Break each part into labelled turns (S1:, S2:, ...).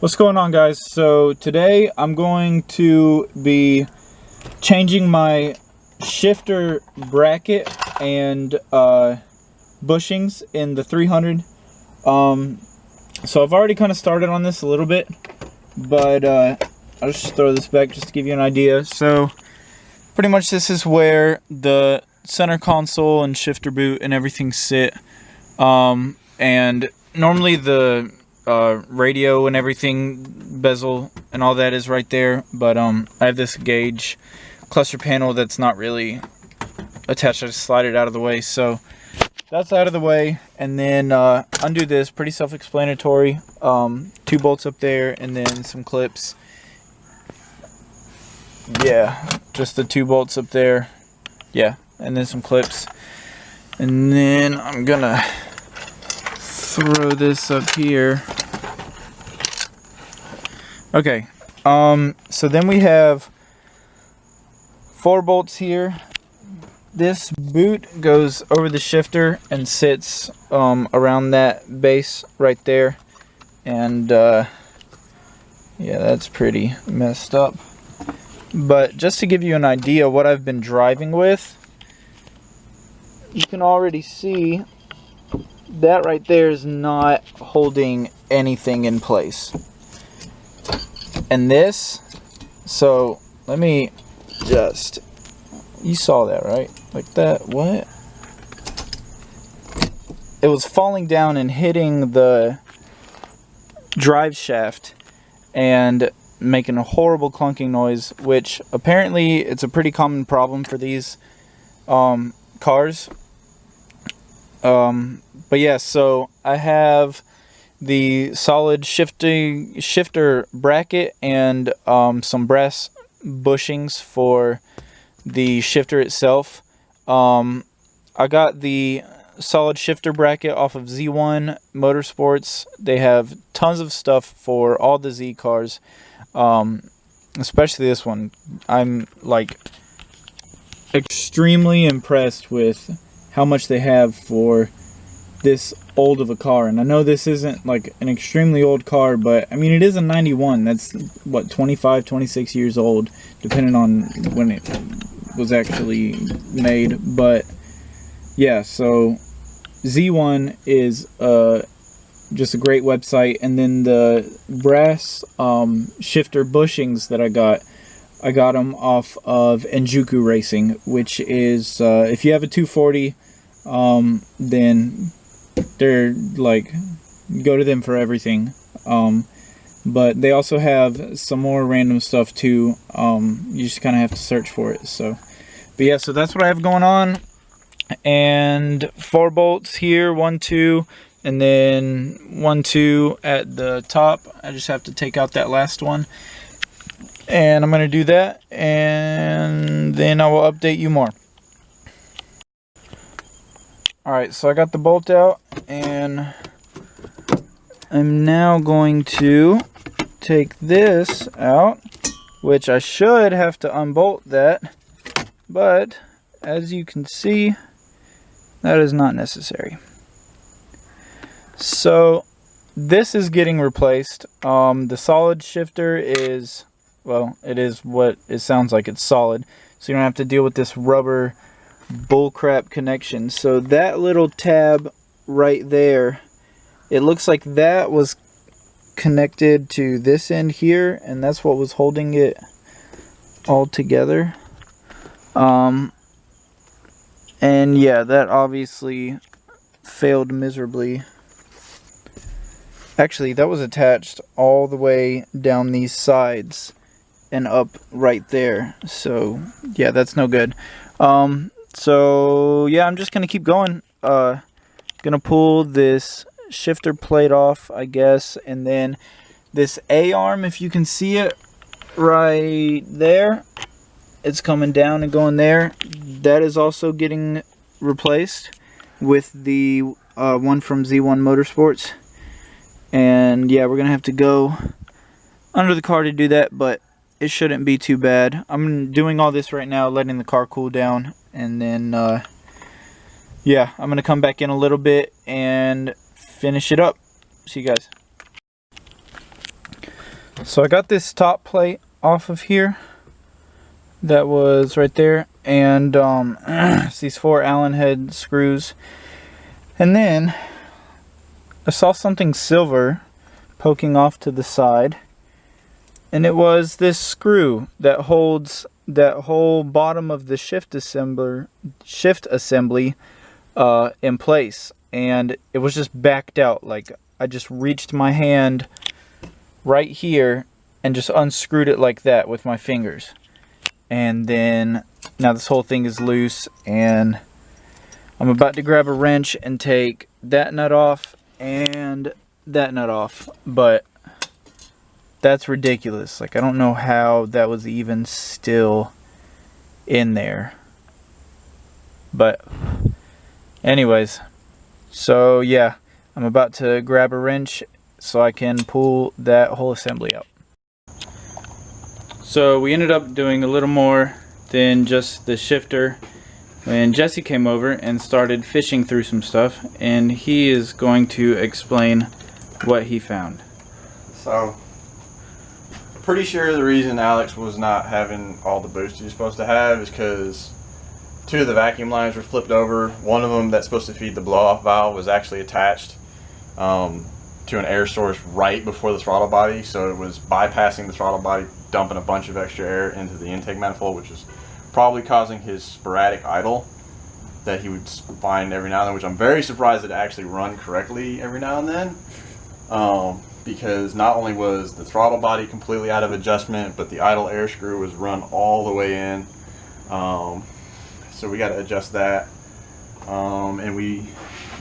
S1: What's going on, guys? So today I'm going to be changing my shifter bracket and bushings in the 300. So I've already kind of started on this a little bit, but I'll just throw this back just to give you an idea. So pretty much this is where the center console and shifter boot and everything sit, and normally the radio and everything, bezel and all that is right there, but I have this gauge cluster panel that's not really attached. I just slide it out of the way, so that's out of the way. And then undo this, pretty self-explanatory. 2 bolts up there and then some clips. Yeah, just the 2 bolts up there. Yeah, and then some clips. And then I'm gonna throw this up here. Okay, so then we have 4 bolts here. This boot goes over the shifter and sits around that base right there, and yeah, that's pretty messed up. But just to give you an idea what I've been driving with, you can already see that right there is not holding anything in place. And this, so let me just, you saw that, right? Like that, what? It was falling down and hitting the drive shaft and making a horrible clunking noise, which apparently it's a pretty common problem for these cars. But yeah, so I have the solid shifter bracket and some brass bushings for the shifter itself. I got the solid shifter bracket off of Z1 Motorsports. They have tons of stuff for all the Z cars, especially this one. I'm like extremely impressed with how much they have for this old of a car. And I know this isn't like an extremely old car, but I mean, it is a 91. That's what, 25, 26 years old, depending on when it was actually made. But yeah, so Z1 is just a great website. And then the brass shifter bushings that I got them off of Enjuku Racing, which is if you have a 240, then they're like, go to them for everything. But they also have some more random stuff too. You just kind of have to search for it. So, but yeah, so that's what I have going on. And 4 bolts here, 1, 2, and then 1, 2 at the top. I just have to take out that last one, and I'm gonna do that, and then I will update you more. Alright, so I got the bolt out, and I'm now going to take this out, which I should have to unbolt that, but as you can see, that is not necessary. So this is getting replaced. The solid shifter is, well, it is what it sounds like. It's solid, so you don't have to deal with this rubber bullcrap connection. So that little tab right there, it looks like that was connected to this end here, and that's what was holding it all together. And yeah, that obviously failed miserably. Actually, that was attached all the way down these sides and up right there. So yeah, that's no good. So yeah, I'm just gonna keep going. Gonna pull this shifter plate off, I guess, and then this A-arm, if you can see it right there, it's coming down and going there. That is also getting replaced with the one from Z1 Motorsports. And yeah, we're gonna have to go under the car to do that, but it shouldn't be too bad. I'm doing all this right now, letting the car cool down, and then yeah, I'm gonna come back in a little bit and finish it up. See you guys. So I got this top plate off of here that was right there, and it's these 4 Allen head screws. And then I saw something silver poking off to the side, and it was this screw that holds that whole bottom of the shift assembly in place, and it was just backed out. Like, I just reached my hand right here and just unscrewed it like that with my fingers. And then now this whole thing is loose, and I'm about to grab a wrench and take that nut off and that nut off, but that's ridiculous. Like, I don't know how that was even still in there. But anyways, so yeah, I'm about to grab a wrench so I can pull that whole assembly out. So we ended up doing a little more than just the shifter when Jesse came over and started fishing through some stuff, and he is going to explain what he found.
S2: So, pretty sure the reason Alex was not having all the boost he's supposed to have is because 2 of the vacuum lines were flipped over. One of them that's supposed to feed the blow-off valve was actually attached to an air source right before the throttle body, so it was bypassing the throttle body, dumping a bunch of extra air into the intake manifold, which is probably causing his sporadic idle that he would find every now and then, which I'm very surprised that it actually run correctly every now and then, because not only was the throttle body completely out of adjustment, but the idle air screw was run all the way in. So we got to adjust that, and we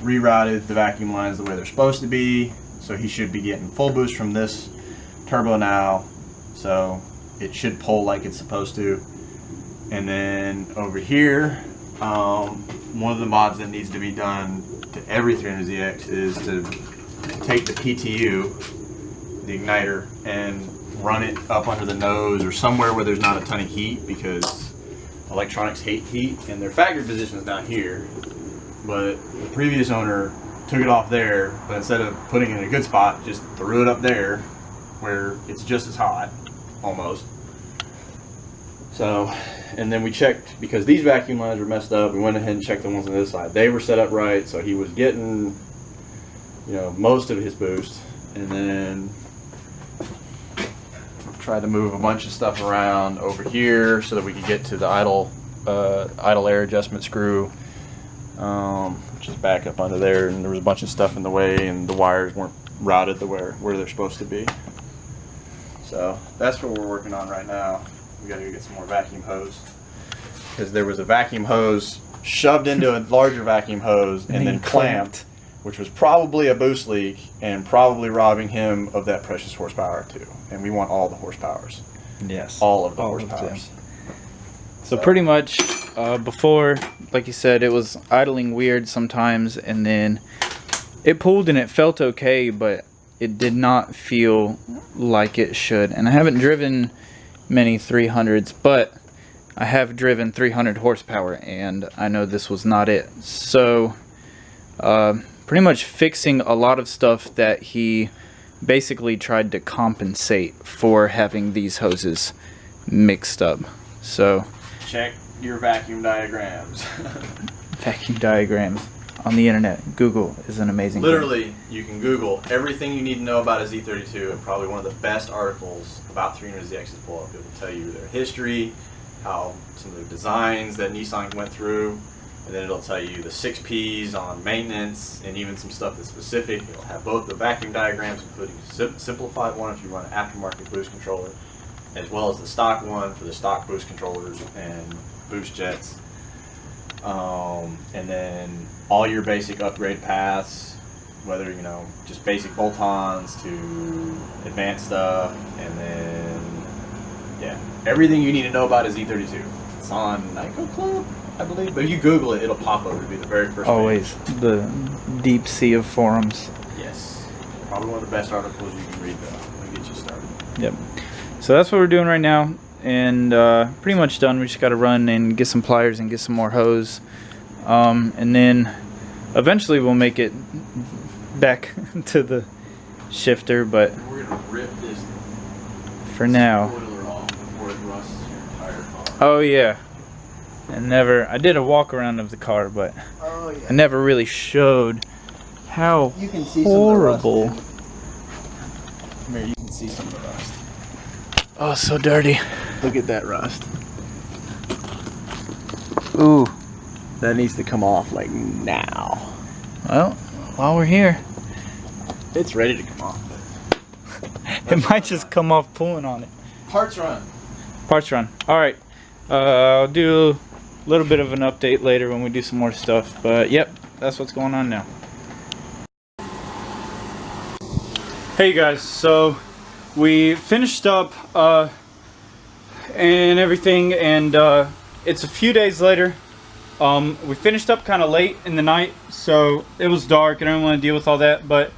S2: rerouted the vacuum lines the way they're supposed to be, so he should be getting full boost from this turbo now, so it should pull like it's supposed to. And then over here, one of the mods that needs to be done to every 300ZX is to take the PTU, the igniter, and run it up under the nose or somewhere where there's not a ton of heat, because electronics hate heat, and their factory position is down here. But the previous owner took it off there, but instead of putting it in a good spot, just threw it up there where it's just as hot, almost. So, and then we checked, because these vacuum lines were messed up, we went ahead and checked the ones on this side. They were set up right, so he was getting, you know, most of his boost. And then tried to move a bunch of stuff around over here so that we could get to the idle air adjustment screw, which is back up under there, and there was a bunch of stuff in the way, and the wires weren't routed the where they're supposed to be. So that's what we're working on right now. We gotta go get some more vacuum hose, because there was a vacuum hose shoved into a larger vacuum hose and then clamped, which was probably a boost leak and probably robbing him of that precious horsepower too. And we want all the horsepowers.
S1: Yes.
S2: All of the horsepowers.
S1: So pretty much before, like you said, it was idling weird sometimes, and then it pulled and it felt okay, but it did not feel like it should. And I haven't driven many 300s, but I have driven 300 horsepower, and I know this was not it. So pretty much fixing a lot of stuff that he basically tried to compensate for having these hoses mixed up. So
S2: check your vacuum diagrams.
S1: Vacuum diagrams on the internet. Google is an amazing
S2: Literally,
S1: thing.
S2: you can Google everything you need to know about a Z32, and probably one of the best articles about 300ZXs pull up. It will tell you their history, how some of the designs that Nissan went through, and then it'll tell you the 6 Ps on maintenance, and even some stuff that's specific. It'll have both the vacuum diagrams, including a simplified one if you run an aftermarket boost controller, as well as the stock one for the stock boost controllers and boost jets. And then all your basic upgrade paths, whether, you know, just basic bolt-ons to advanced stuff, and then, yeah, everything you need to know about a Z32. It's on Nyko Club, I believe, but if you Google it, it'll pop up. It'll be the very first
S1: Always
S2: page.
S1: The deep sea of forums.
S2: Yes. Probably one of the best articles you can read, though, to get you started.
S1: Yep. So that's what we're doing right now, and pretty much done. We just got to run and get some pliers and get some more hose, and then eventually we'll make it back to the shifter. But
S2: we're gonna rip this
S1: for now. Oh yeah. I did a walk around of the car, but I never really showed how
S3: You can see
S1: horrible.
S3: Some of the rust, Here, you can see some of the rust.
S1: Oh, so dirty.
S3: Look at that rust.
S1: Ooh.
S3: That needs to come off like now.
S1: Well, while we're here,
S3: It's ready to come off.
S1: it might just come off pulling on it.
S2: Parts run.
S1: Parts run. All right. I'll do a little bit of an update later when we do some more stuff. But yep, that's what's going on now. Hey guys, so we finished up and everything, and it's a few days later. We finished up kind of late in the night, so it was dark and I didn't want to deal with all that, but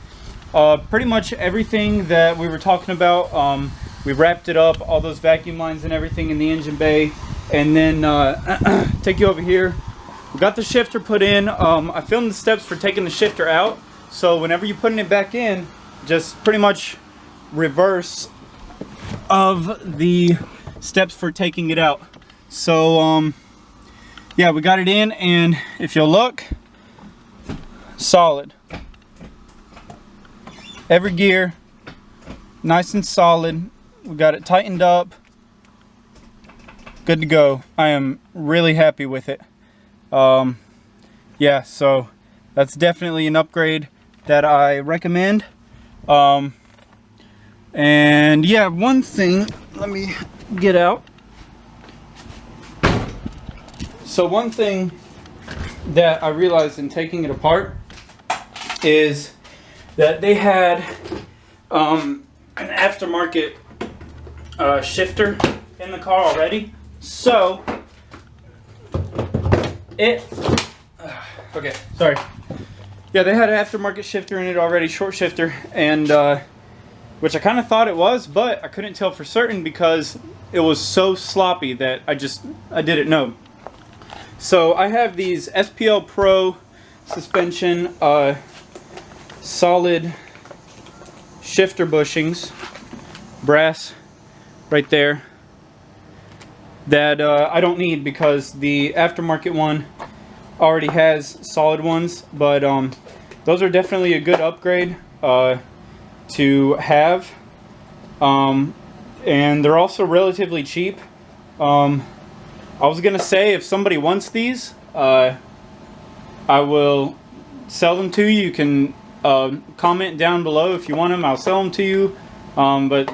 S1: pretty much everything that we were talking about, we wrapped it up, all those vacuum lines and everything in the engine bay. And then take you over here. We got the shifter put in. I filmed the steps for taking the shifter out, so whenever you're putting it back in, just pretty much reverse of the steps for taking it out. So yeah, we got it in, and if you'll look, solid. Every gear nice and solid. We got it tightened up, good to go. I am really happy with it. Yeah, so that's definitely an upgrade that I recommend. And yeah, one thing, let me get out. So one thing that I realized in taking it apart is that they had an aftermarket shifter in the car already. So okay, sorry. Yeah, they had an aftermarket shifter in it already, short shifter, and which I kind of thought it was, but I couldn't tell for certain because it was so sloppy that I didn't know. So I have these SPL Pro suspension solid shifter bushings, brass right there, that I don't need because the aftermarket one already has solid ones, but those are definitely a good upgrade to have, and they're also relatively cheap. I was gonna say, if somebody wants these, I will sell them to you. You can comment down below if you want them. I'll sell them to you, but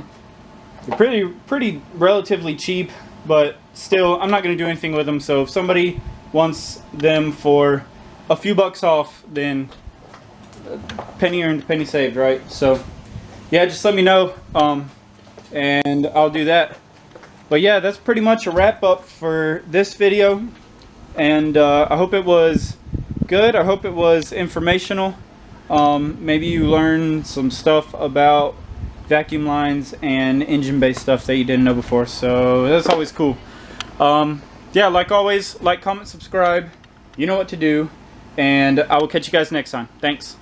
S1: they're pretty relatively cheap, but still I'm not gonna do anything with them. So if somebody wants them for a few bucks off, then penny earned, penny saved, right? So yeah, just let me know, and I'll do that. But yeah, that's pretty much a wrap up for this video, and I hope it was good. I hope it was informational. Maybe you learned some stuff about vacuum lines and engine based stuff that you didn't know before, so that's always cool. Yeah, like always, like, comment, subscribe. You know what to do, and I will catch you guys next time. Thanks.